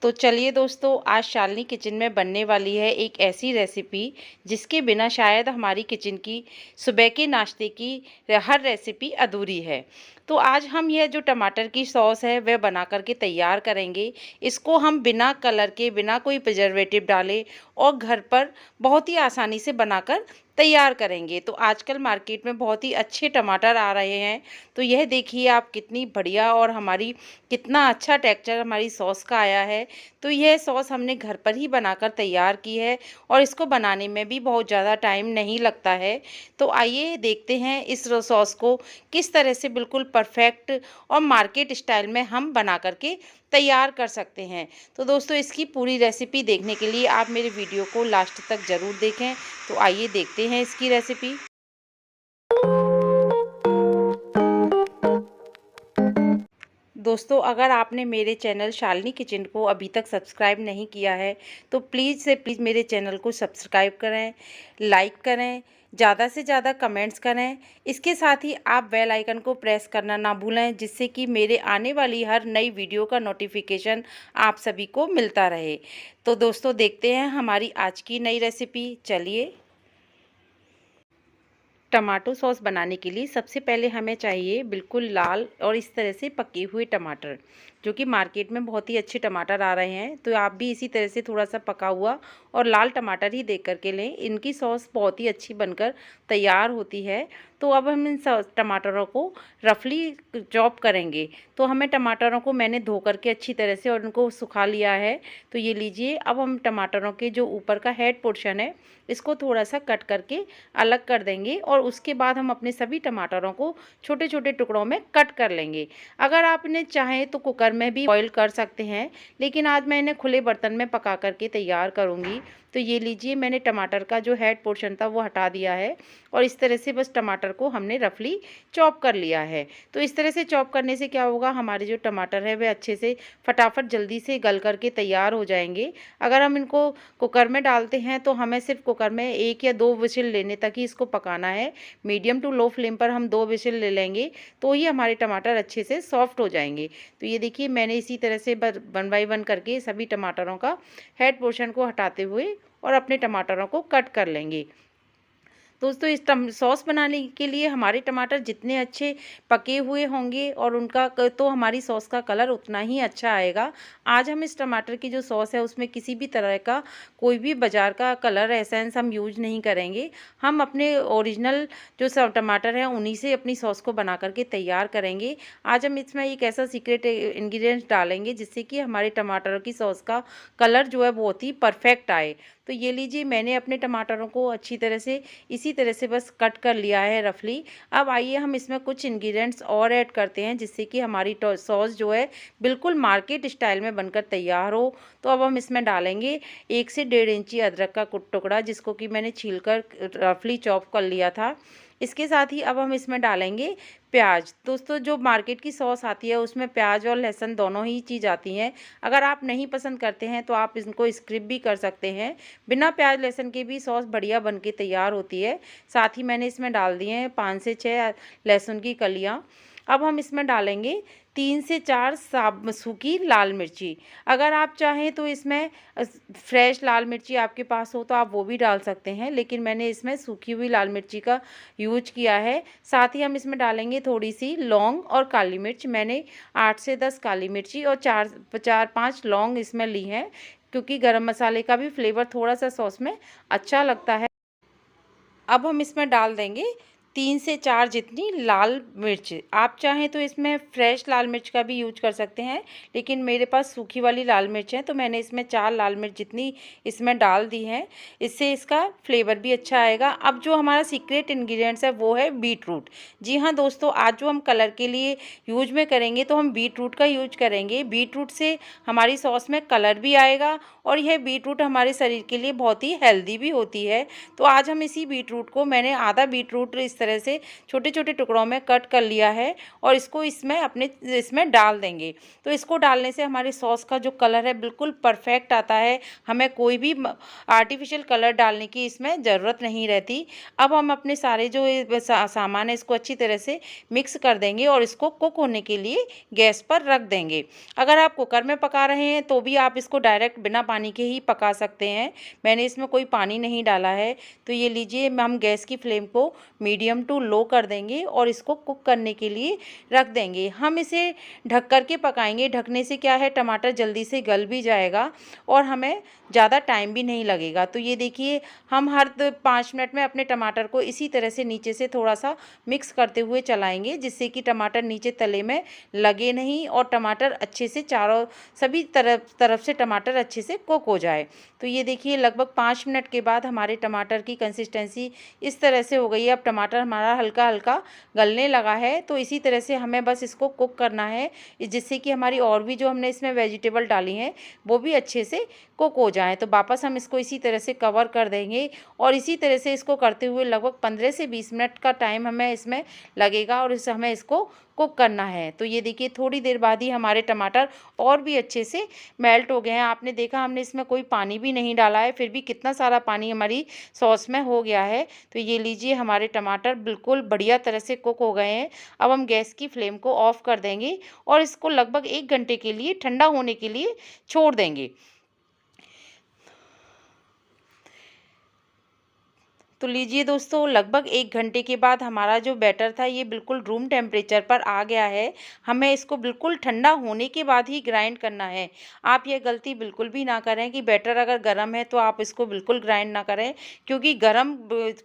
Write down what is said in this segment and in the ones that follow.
तो चलिए दोस्तों, आज शालिनी किचन में बनने वाली है एक ऐसी रेसिपी जिसके बिना शायद हमारी किचन की सुबह के नाश्ते की हर रेसिपी अधूरी है। तो आज हम यह जो टमाटर की सॉस है वह बना करके तैयार करेंगे। इसको हम बिना कलर के, बिना कोई प्रिजर्वेटिव डाले और घर पर बहुत ही आसानी से बनाकर तैयार करेंगे। तो आजकल मार्केट में बहुत ही अच्छे टमाटर आ रहे हैं। तो यह देखिए आप, कितनी बढ़िया और हमारी कितना अच्छा टेक्सचर हमारी सॉस का आया है। तो यह सॉस हमने घर पर ही बनाकर तैयार की है और इसको बनाने में भी बहुत ज़्यादा टाइम नहीं लगता है। तो आइए देखते हैं इस सॉस को किस तरह से बिल्कुल परफेक्ट और मार्केट स्टाइल में हम बना करके तैयार कर सकते हैं। तो दोस्तों, इसकी पूरी रेसिपी देखने के लिए आप मेरे वीडियो को लास्ट तक ज़रूर देखें। तो आइए देखते हैं इसकी रेसिपी। दोस्तों, अगर आपने मेरे चैनल शालिनी किचन को अभी तक सब्सक्राइब नहीं किया है तो प्लीज़ से प्लीज़ मेरे चैनल को सब्सक्राइब करें, लाइक करें, ज़्यादा से ज़्यादा कमेंट्स करें। इसके साथ ही आप बेल आइकन को प्रेस करना ना भूलें, जिससे कि मेरे आने वाली हर नई वीडियो का नोटिफिकेशन आप सभी को मिलता रहे। तो दोस्तों, देखते हैं हमारी आज की नई रेसिपी। चलिए, टमाटो सॉस बनाने के लिए सबसे पहले हमें चाहिए बिल्कुल लाल और इस तरह से पके हुए टमाटर, जो कि मार्केट में बहुत ही अच्छे टमाटर आ रहे हैं। तो आप भी इसी तरह से थोड़ा सा पका हुआ और लाल टमाटर ही देख करके लें। इनकी सॉस बहुत ही अच्छी बनकर तैयार होती है। तो अब हम इन टमाटरों को रफली चॉप करेंगे। तो हमें टमाटरों को मैंने धो करके अच्छी तरह से और उनको सुखा लिया है। तो ये लीजिए, अब हम टमाटरों के जो ऊपर का हेड पोर्शन है इसको थोड़ा सा कट करके अलग कर देंगे और उसके बाद हम अपने सभी टमाटरों को छोटे छोटे टुकड़ों में कट कर लेंगे। अगर आप इन्हें चाहें तो कुकर में भी बॉईल कर सकते हैं, लेकिन आज मैं इन्हें खुले बर्तन में पका करके तैयार करूंगी। तो ये लीजिए, मैंने टमाटर का जो हेड पोर्शन था वो हटा दिया है और इस तरह से बस टमाटर को हमने रफली चॉप कर लिया है। तो इस तरह से चॉप करने से क्या होगा, हमारे जो टमाटर है वे अच्छे से फटाफट जल्दी से गल करके तैयार हो जाएंगे। अगर हम इनको कुकर में डालते हैं तो हमें सिर्फ कुकर में 1 या 2 विसिल लेने तक ही इसको पकाना है। मीडियम टू लो फ्लेम पर हम 2 विसिल ले लेंगे तो ही हमारे टमाटर अच्छे से सॉफ्ट हो जाएंगे। तो ये देखिए, मैंने इसी तरह से 1 बाय 1 करके सभी टमाटरों का हेड पोर्शन को हटाते हुए और अपने टमाटरों को कट कर लेंगे। दोस्तों, इस सॉस बनाने के लिए हमारे टमाटर जितने अच्छे पके हुए होंगे और उनका तो हमारी सॉस का कलर उतना ही अच्छा आएगा। आज हम इस टमाटर की जो सॉस है उसमें किसी भी तरह का कोई भी बाज़ार का कलर एसेंस हम यूज नहीं करेंगे। हम अपने ओरिजिनल जो सब टमाटर हैं उन्हीं से अपनी सॉस को बना करके तैयार करेंगे। आज हम इसमें एक ऐसा सीक्रेट इंग्रेडिएंट्स डालेंगे जिससे कि हमारे टमाटरों की सॉस का कलर जो है बहुत ही परफेक्ट आए। तो ये लीजिए, मैंने अपने टमाटरों को अच्छी तरह से इसी तरह से बस कट कर लिया है रफली। अब आइए हम इसमें कुछ इंग्रेडिएंट्स और ऐड करते हैं जिससे कि हमारी सॉस जो है बिल्कुल मार्केट स्टाइल में बनकर तैयार हो। तो अब हम इसमें डालेंगे 1 से 1.5 इंची अदरक का टुकड़ा, जिसको कि मैंने छीलकर रफली चॉप कर लिया था। इसके साथ ही अब हम इसमें डालेंगे प्याज। दोस्तों, जो मार्केट की सॉस आती है उसमें प्याज और लहसुन दोनों ही चीज़ आती हैं। अगर आप नहीं पसंद करते हैं तो आप इनको स्किप भी कर सकते हैं। बिना प्याज लहसुन के भी सॉस बढ़िया बन के तैयार होती है। साथ ही मैंने इसमें डाल दिए हैं 5 से 6 लहसुन की कलियाँ। अब हम इसमें डालेंगे 3 से 4 सूखी लाल मिर्ची। अगर आप चाहें तो इसमें फ्रेश लाल मिर्ची आपके पास हो तो आप वो भी डाल सकते हैं, लेकिन मैंने इसमें सूखी हुई लाल मिर्ची का यूज किया है। साथ ही हम इसमें डालेंगे थोड़ी सी लौंग और काली मिर्च। मैंने 8 से 10 काली मिर्ची और 4-5 लौंग इसमें ली हैं, क्योंकि गरम मसाले का भी फ्लेवर थोड़ा सा सॉस में अच्छा लगता है। अब हम इसमें डाल देंगे 3 से 4 जितनी लाल मिर्च। आप चाहें तो इसमें फ्रेश लाल मिर्च का भी यूज कर सकते हैं, लेकिन मेरे पास सूखी वाली लाल मिर्च है तो मैंने इसमें 4 लाल मिर्च जितनी इसमें डाल दी है। इससे इसका फ्लेवर भी अच्छा आएगा। अब जो हमारा सीक्रेट इंग्रेडिएंट्स है वो है बीट रूट। जी हाँ दोस्तों, आज जो हम कलर के लिए यूज में करेंगे तो हम बीट रूट का यूज करेंगे। बीट रूट से हमारी सॉस में कलर भी आएगा और यह बीट रूट हमारे शरीर के लिए बहुत ही हेल्दी भी होती है। तो आज हम इसी बीट रूट को, मैंने आधा बीट रूट इस तरह से छोटे छोटे टुकड़ों में कट कर लिया है और इसको इसमें डाल देंगे। तो इसको डालने से हमारे सॉस का जो कलर है बिल्कुल परफेक्ट आता है, हमें कोई भी आर्टिफिशियल कलर डालने की इसमें ज़रूरत नहीं रहती। अब हम अपने सारे जो सामान है इसको अच्छी तरह से मिक्स कर देंगे और इसको कुक होने के लिए गैस पर रख देंगे। अगर आप कुकर में पका रहे हैं तो भी आप इसको डायरेक्ट बिना पानी के ही पका सकते हैं, मैंने इसमें कोई पानी नहीं डाला है। तो ये लीजिए, हम गैस की फ्लेम को मीडियम टू लो कर देंगे और इसको कुक करने के लिए रख देंगे। हम इसे ढक कर के पकाएंगे, ढकने से क्या है टमाटर जल्दी से गल भी जाएगा और हमें ज़्यादा टाइम भी नहीं लगेगा। तो ये देखिए, हम हर 5 मिनट में अपने टमाटर को इसी तरह से नीचे से थोड़ा सा मिक्स करते हुए चलाएंगे, जिससे कि टमाटर नीचे तले में लगे नहीं और टमाटर अच्छे से सभी तरफ से टमाटर अच्छे से कुक हो जाए। तो ये देखिए, लगभग 5 मिनट के बाद हमारे टमाटर की कंसिस्टेंसी इस तरह से हो गई है। अब टमाटर हमारा हल्का हल्का गलने लगा है। तो इसी तरह से हमें बस इसको कुक करना है, जिससे कि हमारी और भी जो हमने इसमें वेजिटेबल डाली हैं वो भी अच्छे से कुक हो जाए। तो वापस हम इसको इसी तरह से कवर कर देंगे और इसी तरह से इसको करते हुए लगभग 15 से 20 मिनट का टाइम हमें इसमें लगेगा और हमें इसको कुक करना है। तो ये देखिए, थोड़ी देर बाद ही हमारे टमाटर और भी अच्छे से मेल्ट हो गए हैं। आपने देखा, हमने इसमें कोई पानी भी नहीं डाला है, फिर भी कितना सारा पानी हमारी सॉस में हो गया है। तो ये लीजिए, हमारे टमाटर बिल्कुल बढ़िया तरह से कुक हो गए हैं। अब हम गैस की फ्लेम को ऑफ कर देंगे और इसको लगभग 1 घंटे के लिए ठंडा होने के लिए छोड़ देंगे। तो लीजिए दोस्तों, लगभग 1 घंटे के बाद हमारा जो बैटर था ये बिल्कुल रूम टेम्परेचर पर आ गया है। हमें इसको बिल्कुल ठंडा होने के बाद ही ग्राइंड करना है। आप ये गलती बिल्कुल भी ना करें कि बैटर अगर गर्म है तो आप इसको बिल्कुल ग्राइंड ना करें, क्योंकि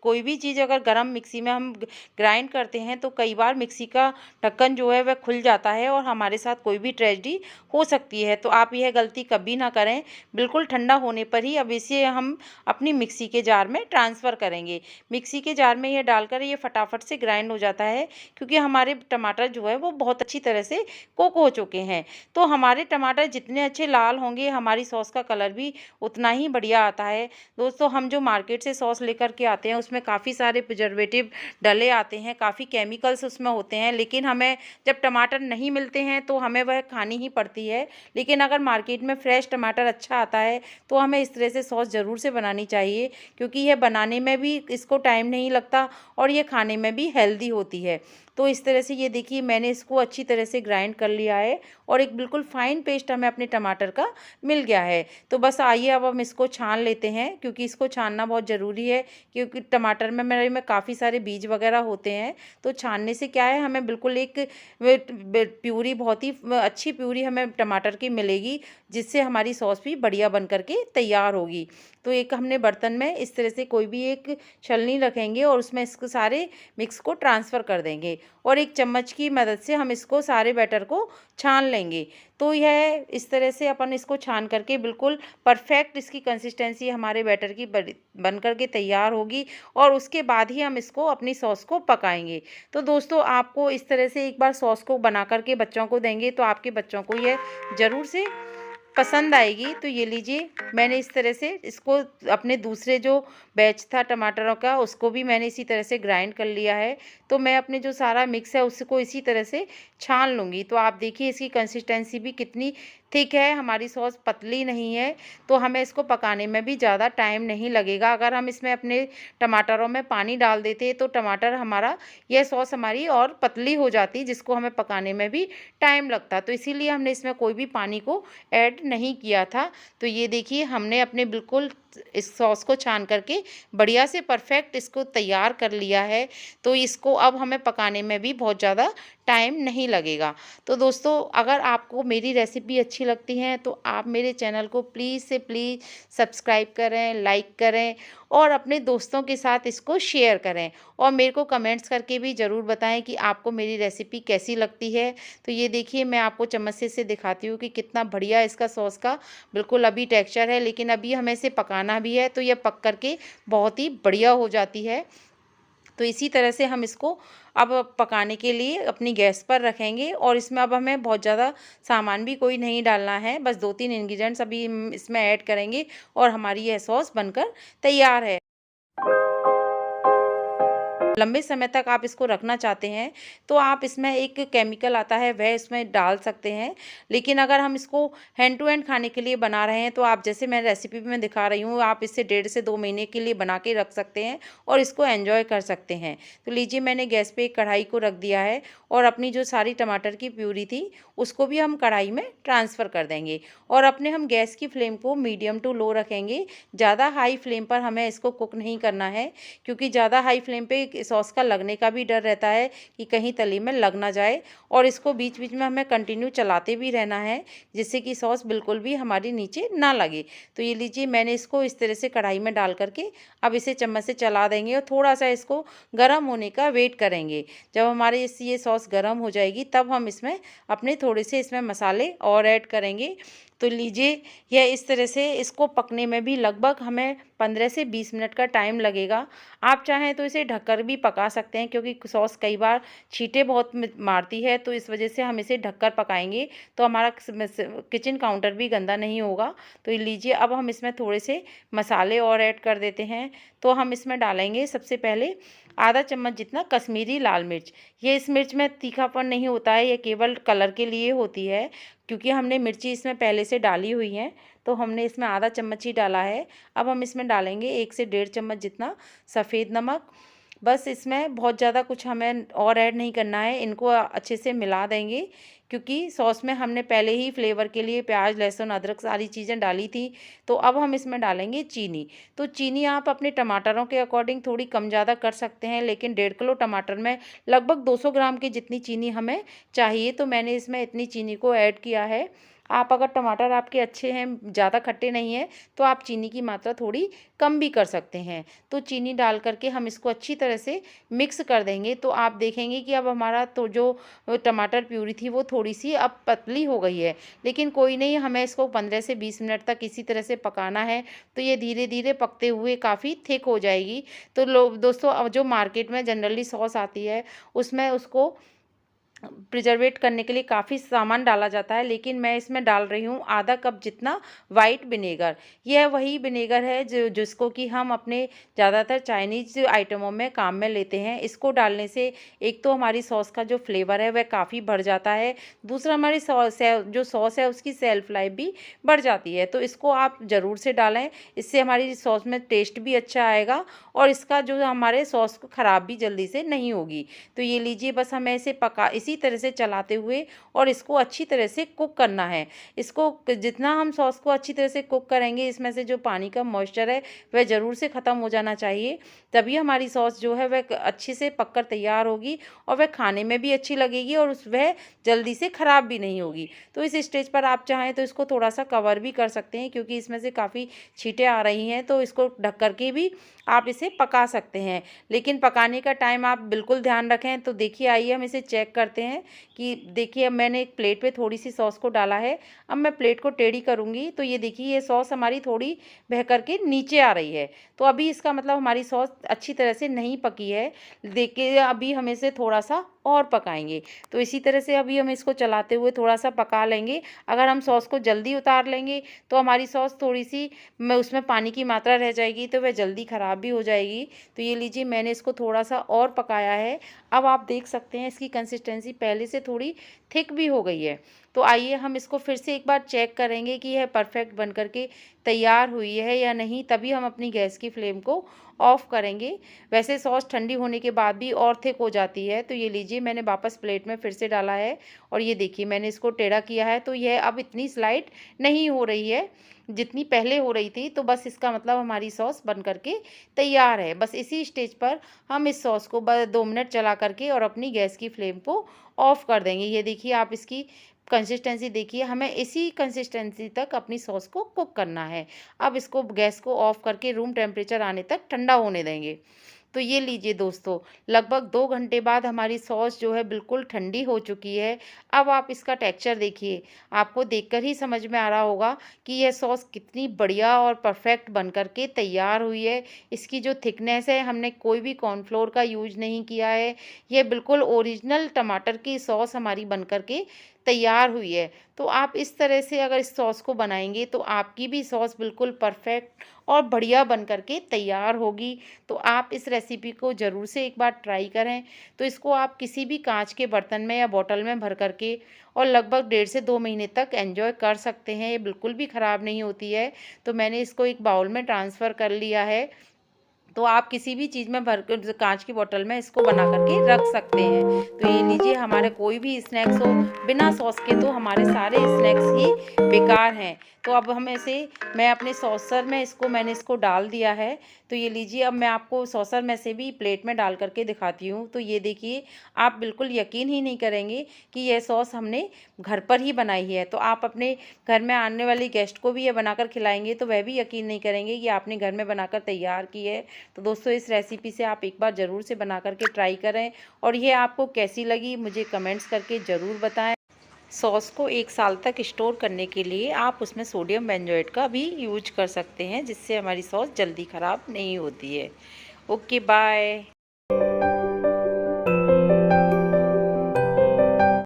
कोई भी चीज़ अगर गर्म मिक्सी में हम ग्राइंड करते हैं तो कई बार मिक्सी का ढक्कन जो है वह खुल जाता है और हमारे साथ कोई भी ट्रेजेडी हो सकती है। तो आप यह गलती कभी ना करें। बिल्कुल ठंडा होने पर ही अब इसे हम अपनी मिक्सी के जार में ट्रांसफ़र करेंगे। मिक्सी के जार में ये डालकर ये फटाफट से ग्राइंड हो जाता है, क्योंकि हमारे टमाटर जो है वो बहुत अच्छी तरह से कुक हो चुके हैं। तो हमारे टमाटर जितने अच्छे लाल होंगे हमारी सॉस का कलर भी उतना ही बढ़िया आता है। दोस्तों, हम जो मार्केट से सॉस लेकर के आते हैं उसमें काफ़ी सारे प्रिजर्वेटिव डले आते हैं, काफ़ी केमिकल्स उसमें होते हैं, लेकिन हमें जब टमाटर नहीं मिलते हैं तो हमें वह खानी ही पड़ती है। लेकिन अगर मार्केट में फ्रेश टमाटर अच्छा आता है तो हमें इस तरह से सॉस ज़रूर से बनानी चाहिए, क्योंकि यह बनाने में भी इसको टाइम नहीं लगता और ये खाने में भी हेल्दी होती है। तो इस तरह से ये देखिए, मैंने इसको अच्छी तरह से ग्राइंड कर लिया है और एक बिल्कुल फाइन पेस्ट हमें अपने टमाटर का मिल गया है। तो बस आइए अब हम इसको छान लेते हैं, क्योंकि इसको छानना बहुत ज़रूरी है, क्योंकि टमाटर में मेरे में काफ़ी सारे बीज वगैरह होते हैं। तो छानने से क्या है, हमें बिल्कुल एक प्यूरी, बहुत ही अच्छी प्यूरी हमें टमाटर की मिलेगी, जिससे हमारी सॉस भी बढ़िया बन करके तैयार होगी। तो एक हमने बर्तन में इस तरह से कोई भी एक छलनी रखेंगे और उसमें इसको सारे मिक्स को ट्रांसफ़र कर देंगे और एक चम्मच की मदद से हम इसको सारे बैटर को छान लेंगे। तो यह इस तरह से अपन इसको छान करके बिल्कुल परफेक्ट इसकी कंसिस्टेंसी हमारे बैटर की बन करके तैयार होगी और उसके बाद ही हम इसको अपनी सॉस को पकाएंगे। तो दोस्तों, आपको इस तरह से एक बार सॉस को बना करके बच्चों को देंगे तो आपके बच्चों को यह ज़रूर से पसंद आएगी। तो ये लीजिए, मैंने इस तरह से इसको अपने दूसरे जो बैच था टमाटरों का उसको भी मैंने इसी तरह से ग्राइंड कर लिया है। तो मैं अपने जो सारा मिक्स है उसको इसी तरह से छान लूँगी। तो आप देखिए, इसकी कंसिस्टेंसी भी कितनी थिक है, हमारी सॉस पतली नहीं है। तो हमें इसको पकाने में भी ज़्यादा टाइम नहीं लगेगा। अगर हम इसमें अपने टमाटरों में पानी डाल देते तो टमाटर हमारा, यह सॉस हमारी और पतली हो जाती, जिसको हमें पकाने में भी टाइम लगता। तो इसीलिए हमने इसमें कोई भी पानी को ऐड नहीं किया था। तो ये देखिए, हमने अपने बिल्कुल इस सॉस को छान करके बढ़िया से परफेक्ट इसको तैयार कर लिया है। तो इसको अब हमें पकाने में भी बहुत ज़्यादा टाइम नहीं लगेगा। तो दोस्तों, अगर आपको मेरी रेसिपी अच्छी लगती है तो आप मेरे चैनल को प्लीज़ से प्लीज़ सब्सक्राइब करें, लाइक करें और अपने दोस्तों के साथ इसको शेयर करें और मेरे को कमेंट्स करके भी ज़रूर बताएं कि आपको मेरी रेसिपी कैसी लगती है। तो ये देखिए, मैं आपको चम्मच से दिखाती हूँ कि कितना बढ़िया इसका सॉस का बिल्कुल अभी टेक्सचर है, लेकिन अभी हमें इसे पकाना भी है तो यह पक करके बहुत ही बढ़िया हो जाती है। तो इसी तरह से हम इसको अब पकाने के लिए अपनी गैस पर रखेंगे और इसमें अब हमें बहुत ज़्यादा सामान भी कोई नहीं डालना है, बस 2-3 इंग्रेडिएंट्स अभी हम इसमें ऐड करेंगे और हमारी यह सॉस बनकर तैयार है। लंबे समय तक आप इसको रखना चाहते हैं तो आप इसमें एक केमिकल आता है वह इसमें डाल सकते हैं। लेकिन अगर हम इसको हैंड टू हैंड खाने के लिए बना रहे हैं तो आप जैसे मैं रेसिपी में दिखा रही हूँ, आप इसे 1.5 से 2 महीने के लिए बना के रख सकते हैं और इसको एंजॉय कर सकते हैं। तो लीजिए मैंने गैस पे एक कढ़ाई को रख दिया है और अपनी जो सारी टमाटर की प्यूरी थी उसको भी हम कढ़ाई में ट्रांसफ़र कर देंगे और अपने हम गैस की फ्लेम को मीडियम टू लो रखेंगे। ज़्यादा हाई फ्लेम पर हमें इसको कुक नहीं करना है, क्योंकि ज़्यादा हाई फ्लेम पे सॉस का लगने का भी डर रहता है कि कहीं तली में लग ना जाए। और इसको बीच बीच में हमें कंटिन्यू चलाते भी रहना है जिससे कि सॉस बिल्कुल भी हमारी नीचे ना लगे। तो ये लीजिए मैंने इसको इस तरह से कढ़ाई में डाल करके अब इसे चम्मच से चला देंगे और थोड़ा सा इसको गर्म होने का वेट करेंगे। जब हमारे ये सॉस गर्म हो जाएगी तब हम इसमें अपने थोड़े से इसमें मसाले और ऐड करेंगे। तो लीजिए यह इस तरह से इसको पकने में भी लगभग हमें 15 से 20 मिनट का टाइम लगेगा। आप चाहें तो इसे ढककर भी पका सकते हैं, क्योंकि सॉस कई बार छींटे बहुत मारती है, तो इस वजह से हम इसे ढककर पकाएंगे तो हमारा किचन काउंटर भी गंदा नहीं होगा। तो ये लीजिए अब हम इसमें थोड़े से मसाले और ऐड कर देते हैं। तो हम इसमें डालेंगे सबसे पहले आधा चम्मच जितना कश्मीरी लाल मिर्च। ये इस मिर्च में तीखापन नहीं होता है, ये केवल कलर के लिए होती है, क्योंकि हमने मिर्ची इसमें पहले से डाली हुई हैं तो हमने इसमें आधा चम्मच ही डाला है। अब हम इसमें डालेंगे 1 से 1.5 चम्मच जितना सफ़ेद नमक। बस इसमें बहुत ज़्यादा कुछ हमें और ऐड नहीं करना है, इनको अच्छे से मिला देंगे, क्योंकि सॉस में हमने पहले ही फ्लेवर के लिए प्याज लहसुन अदरक सारी चीज़ें डाली थी। तो अब हम इसमें डालेंगे चीनी। तो चीनी आप अपने टमाटरों के अकॉर्डिंग थोड़ी कम ज़्यादा कर सकते हैं, लेकिन 1.5 किलो टमाटर में लगभग 200 ग्राम की जितनी चीनी हमें चाहिए, तो मैंने इसमें इतनी चीनी को ऐड किया है। आप अगर टमाटर आपके अच्छे हैं, ज़्यादा खट्टे नहीं हैं, तो आप चीनी की मात्रा थोड़ी कम भी कर सकते हैं। तो चीनी डाल करके हम इसको अच्छी तरह से मिक्स कर देंगे। तो आप देखेंगे कि अब हमारा तो जो टमाटर प्यूरी थी वो थोड़ी सी अब पतली हो गई है, लेकिन कोई नहीं, हमें इसको 15 से 20 मिनट तक इसी तरह से पकाना है। तो ये धीरे धीरे पकते हुए काफ़ी थिक हो जाएगी। तो दोस्तों, अब जो मार्केट में जनरली सॉस आती है उसमें उसको प्रिजर्वेट करने के लिए काफ़ी सामान डाला जाता है, लेकिन मैं इसमें डाल रही हूँ आधा कप जितना वाइट विनेगर। यह वही विनेगर है जिसको कि हम अपने ज़्यादातर चाइनीज़ आइटमों में काम में लेते हैं। इसको डालने से एक तो हमारी सॉस का जो फ्लेवर है वह काफ़ी बढ़ जाता है, दूसरा हमारी जो सॉस है उसकी सेल्फ लाइफ भी बढ़ जाती है। तो इसको आप ज़रूर से डालें, इससे हमारी सॉस में टेस्ट भी अच्छा आएगा और इसका जो हमारे सॉस को ख़राब भी जल्दी से नहीं होगी। तो ये लीजिए, बस हमें इसे इसी तरह से चलाते हुए और इसको अच्छी तरह से कुक करना है। इसको जितना हम सॉस को अच्छी तरह से कुक करेंगे, इसमें से जो पानी का मॉइस्चर है वह ज़रूर से ख़त्म हो जाना चाहिए, तभी हमारी सॉस जो है वह अच्छे से पककर तैयार होगी और वह खाने में भी अच्छी लगेगी और वह जल्दी से ख़राब भी नहीं होगी। तो इस स्टेज पर आप चाहें तो इसको थोड़ा सा कवर भी कर सकते हैं, क्योंकि इसमें से काफ़ी छींटें आ रही हैं, तो इसको ढक करके भी आप इसे पका सकते हैं। लेकिन पकाने का टाइम आप बिल्कुल ध्यान रखें। तो देखिए, आइए हम इसे चेक करते हैं कि देखिए, अब मैंने एक प्लेट पे थोड़ी सी सॉस को डाला है। अब मैं प्लेट को टेढ़ी करूँगी तो ये देखिए, ये सॉस हमारी थोड़ी बह कर के नीचे आ रही है। तो अभी इसका मतलब हमारी सॉस अच्छी तरह से नहीं पकी है। देखिए, अभी हम इसे थोड़ा सा और पकाएंगे। तो इसी तरह से अभी हम इसको चलाते हुए थोड़ा सा पका लेंगे। अगर हम सॉस को जल्दी उतार लेंगे तो हमारी सॉस थोड़ी सी उसमें पानी की मात्रा रह जाएगी, तो वह जल्दी ख़राब भी हो जाएगी। तो ये लीजिए, मैंने इसको थोड़ा सा और पकाया है। अब आप देख सकते हैं इसकी कंसिस्टेंसी पहले से थोड़ी थिक भी हो गई है। तो आइए हम इसको फिर से एक बार चेक करेंगे कि यह परफेक्ट बन करके तैयार हुई है या नहीं, तभी हम अपनी गैस की फ्लेम को ऑफ़ करेंगे। वैसे सॉस ठंडी होने के बाद भी और थिक हो जाती है। तो ये लीजिए, मैंने वापस प्लेट में फिर से डाला है और ये देखिए, मैंने इसको टेढ़ा किया है, तो यह अब इतनी स्लाइड नहीं हो रही है जितनी पहले हो रही थी। तो बस इसका मतलब हमारी सॉस बन करके तैयार है। बस इसी स्टेज पर हम इस सॉस को 2 मिनट चला करके और अपनी गैस की फ्लेम को ऑफ़ कर देंगे। ये देखिए, आप इसकी कंसिस्टेंसी देखिए, हमें इसी कंसिस्टेंसी तक अपनी सॉस को कुक करना है। अब इसको गैस को ऑफ़ करके रूम टेम्परेचर आने तक ठंडा होने देंगे। तो ये लीजिए दोस्तों, लगभग 2 घंटे बाद हमारी सॉस जो है बिल्कुल ठंडी हो चुकी है। अब आप इसका टेक्सचर देखिए, आपको देखकर ही समझ में आ रहा होगा कि यह सॉस कितनी बढ़िया और परफेक्ट बन कर के तैयार हुई है। इसकी जो थिकनेस है, हमने कोई भी कॉर्नफ्लोर का यूज़ नहीं किया है। यह बिल्कुल ओरिजिनल टमाटर की सॉस हमारी बन कर के तैयार हुई है। तो आप इस तरह से अगर इस सॉस को बनाएँगे तो आपकी भी सॉस बिल्कुल परफ़ेक्ट और बढ़िया बन कर के तैयार होगी। तो आप इस रेसिपी को ज़रूर से एक बार ट्राई करें। तो इसको आप किसी भी काँच के बर्तन में या बॉटल में भर कर के और लगभग 1.5 से 2 महीने तक एन्जॉय कर सकते हैं। ये बिल्कुल भी ख़राब नहीं होती है। तो मैंने इसको एक बाउल में ट्रांसफ़र कर लिया है। तो आप किसी भी चीज़ में भर कर काँच की बॉटल में इसको बना कर के रख सकते हैं। तो ये लीजिए, हमारे कोई भी स्नैक्स हो बिना सॉस के तो हमारे सारे स्नैक्स ही बेकार हैं। तो अब हम इसे मैं अपने सॉसर में मैंने इसको डाल दिया है। तो ये लीजिए, अब मैं आपको सॉसर में से भी प्लेट में डाल कर के दिखाती हूँ। तो ये देखिए, आप बिल्कुल यकीन ही नहीं करेंगे कि यह सॉस हमने घर पर ही बनाई है। तो आप अपने घर में आने वाले गेस्ट को भी ये बनाकर खिलाएँगे तो वह भी यकीन नहीं करेंगे कि आपने घर में बनाकर तैयार की है। तो दोस्तों, इस रेसिपी से आप एक बार ज़रूर से बना कर के ट्राई करें और ये आपको कैसी लगी मुझे कमेंट्स करके ज़रूर बताएं। सॉस को 1 साल तक स्टोर करने के लिए आप उसमें सोडियम बेंजोएट का भी यूज कर सकते हैं, जिससे हमारी सॉस जल्दी ख़राब नहीं होती है। Okay, bye.